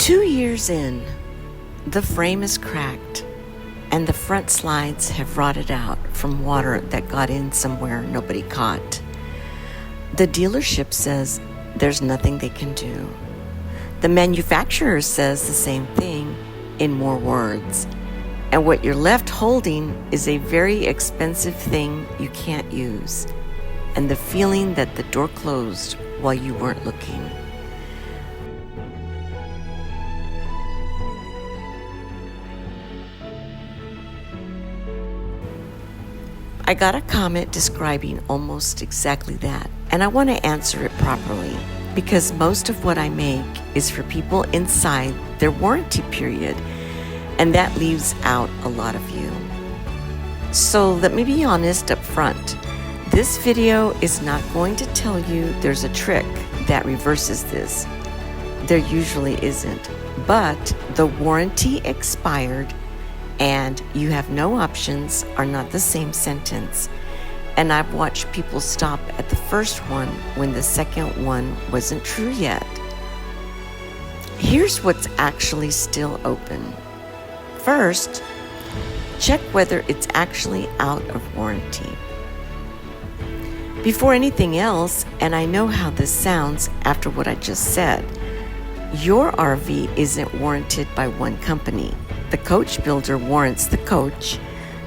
2 years in, the frame is cracked and the front slides have rotted out from water that got in somewhere nobody caught. The dealership says there's nothing they can do. The manufacturer says the same thing in more words. And what you're left holding is a very expensive thing you can't use, and the feeling that the door closed while you weren't looking. I got a comment describing almost exactly that, and I want to answer it properly because most of what I make is for people inside their warranty period, and that leaves out a lot of you. So let me be honest up front. This video is not going to tell you there's a trick that reverses this. There usually isn't, but the warranty expired and you have no options are not the same sentence. And I've watched people stop at the first one when the second one wasn't true yet. Here's what's actually still open. First, check whether it's actually out of warranty. Before anything else, and I know how this sounds after what I just said, your RV isn't warranted by one company. The coach builder warrants the coach,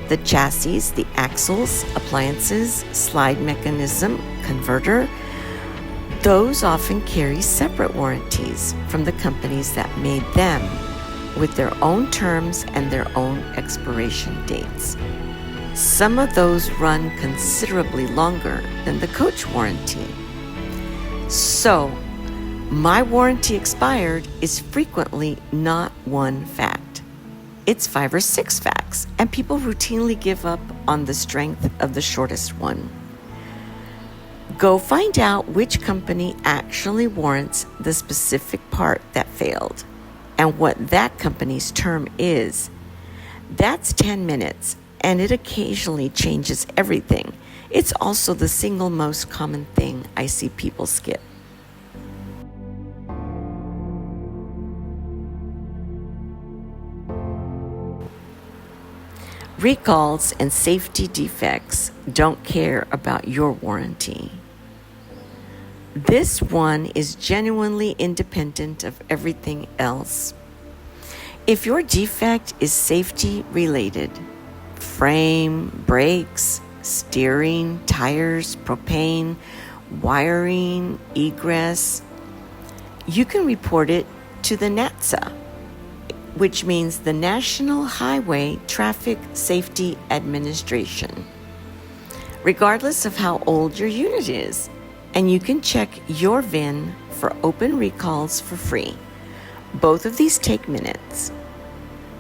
the chassis, the axles, appliances, slide mechanism, converter. Those often carry separate warranties from the companies that made them, with their own terms and their own expiration dates. Some of those run considerably longer than the coach warranty. So, my warranty expired is frequently not one fact. It's 5 or 6 facts, and people routinely give up on the strength of the shortest one. Go find out which company actually warrants the specific part that failed and what that company's term is. That's 10 minutes, and it occasionally changes everything. It's also the single most common thing I see people skip. Recalls and safety defects don't care about your warranty. This one is genuinely independent of everything else. If your defect is safety related, frame, brakes, steering, tires, propane, wiring, egress, you can report it to the NHTSA, which means the National Highway Traffic Safety Administration, regardless of how old your unit is. And you can check your VIN for open recalls for free. Both of these take minutes.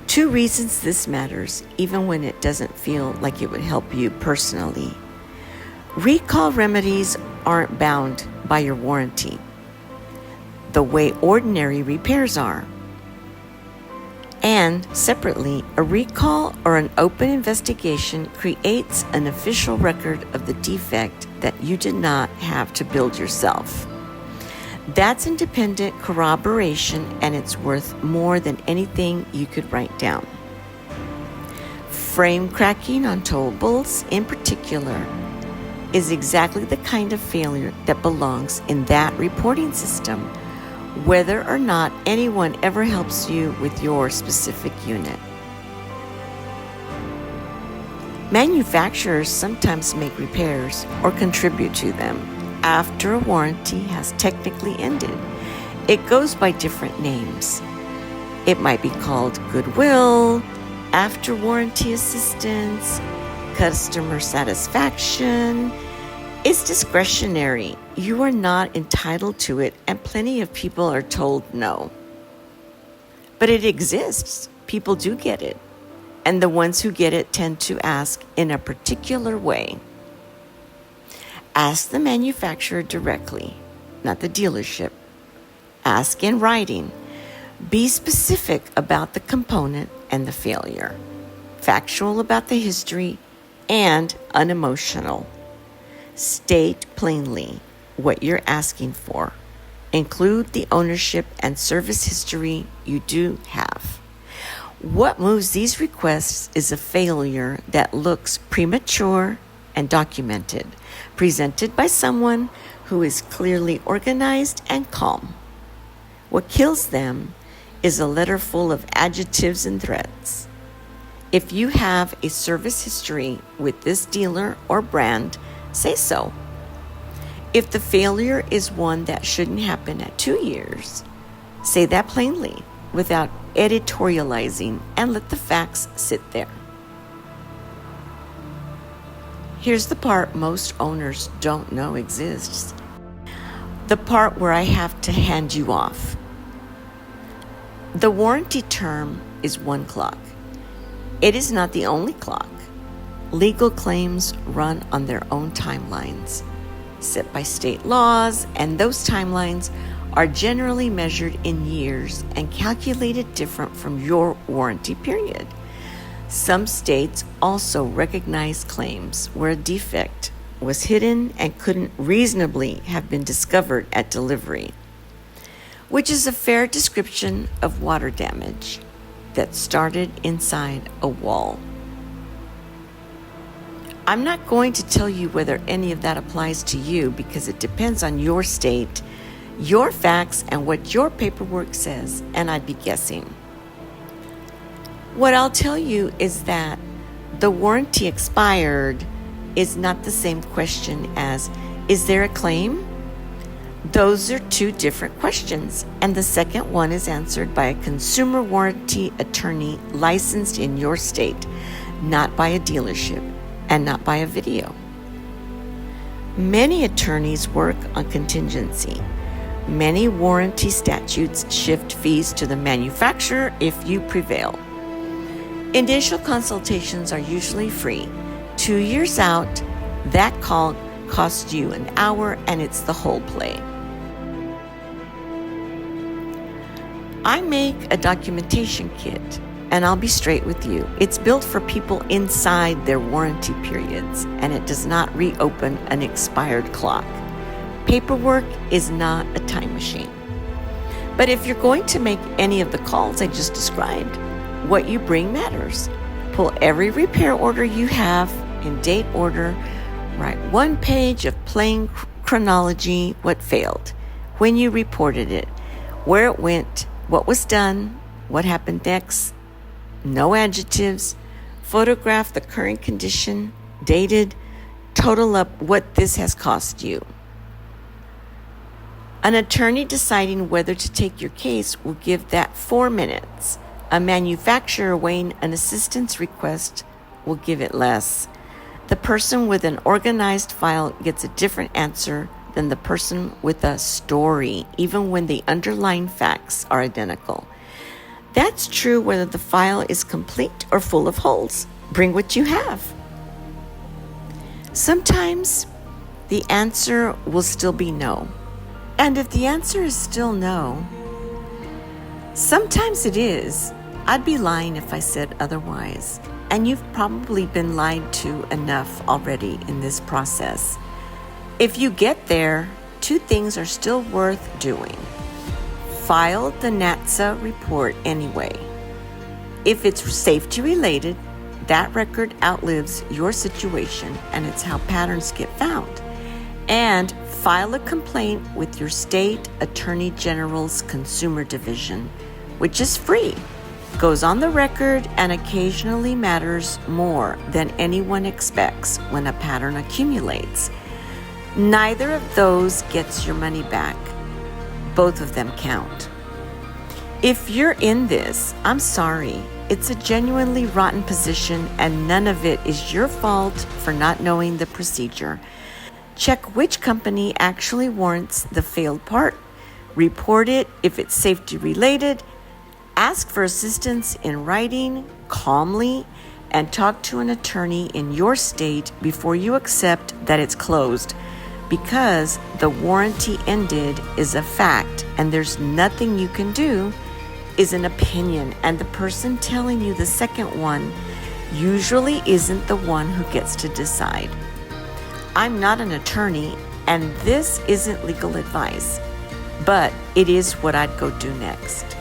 2 reasons this matters, even when it doesn't feel like it would help you personally. Recall remedies aren't bound by your warranty, the way ordinary repairs are. And separately, a recall or an open investigation creates an official record of the defect that you did not have to build yourself. That's independent corroboration, and it's worth more than anything you could write down. Frame cracking on towables, in particular, is exactly the kind of failure that belongs in that reporting system, whether or not anyone ever helps you with your specific unit. Manufacturers sometimes make repairs or contribute to them after a warranty has technically ended. It goes by different names. It might be called goodwill, after warranty assistance, customer satisfaction. It's discretionary. You are not entitled to it, and plenty of people are told no. But it exists. People do get it. And the ones who get it tend to ask in a particular way. Ask the manufacturer directly, not the dealership. Ask in writing. Be specific about the component and the failure. Factual about the history and unemotional. State plainly what you're asking for. Include the ownership and service history you do have. What moves these requests is a failure that looks premature and documented, presented by someone who is clearly organized and calm. What kills them is a letter full of adjectives and threats. If you have a service history with this dealer or brand, say so. If the failure is one that shouldn't happen at 2 years, say that plainly without editorializing and let the facts sit there. Here's the part most owners don't know exists. The part where I have to hand you off. The warranty term is 1 clock. It is not the only clock. Legal claims run on their own timelines, set by state laws, and those timelines are generally measured in years and calculated different from your warranty period. Some states also recognize claims where a defect was hidden and couldn't reasonably have been discovered at delivery, which is a fair description of water damage that started inside a wall. I'm not going to tell you whether any of that applies to you because it depends on your state, your facts, and what your paperwork says, and I'd be guessing. What I'll tell you is that the warranty expired is not the same question as, is there a claim? Those are two different questions, and the second one is answered by a consumer warranty attorney licensed in your state, not by a dealership and not by a video. Many attorneys work on contingency. Many warranty statutes shift fees to the manufacturer if you prevail. Initial consultations are usually free. 2 years out, that call costs you an hour and it's the whole play. I make a documentation kit, and I'll be straight with you. It's built for people inside their warranty periods, and it does not reopen an expired clock. Paperwork is not a time machine. But if you're going to make any of the calls I just described, what you bring matters. Pull every repair order you have in date order, write 1 page of plain chronology, what failed, when you reported it, where it went, what was done, what happened next, no adjectives, photograph the current condition, dated, total up what this has cost you. An attorney deciding whether to take your case will give that 4 minutes. A manufacturer weighing an assistance request will give it less. The person with an organized file gets a different answer than the person with a story, even when the underlying facts are identical. That's true whether the file is complete or full of holes. Bring what you have. Sometimes the answer will still be no. And if the answer is still no, sometimes it is. I'd be lying if I said otherwise. And you've probably been lied to enough already in this process. If you get there, 2 things are still worth doing. File the NHTSA report anyway. If it's safety related, that record outlives your situation, and it's how patterns get found. And file a complaint with your state attorney general's consumer division, which is free, goes on the record, and occasionally matters more than anyone expects when a pattern accumulates. Neither of those gets your money back. Both of them count. If you're in this, I'm sorry. It's a genuinely rotten position, and none of it is your fault for not knowing the procedure. Check which company actually warrants the failed part. Report it if it's safety related. Ask for assistance in writing calmly, and talk to an attorney in your state before you accept that it's closed, because the warranty ended is a fact and there's nothing you can do, is an opinion, and the person telling you the second one usually isn't the one who gets to decide. I'm not an attorney, and this isn't legal advice. but it is what I'd go do next.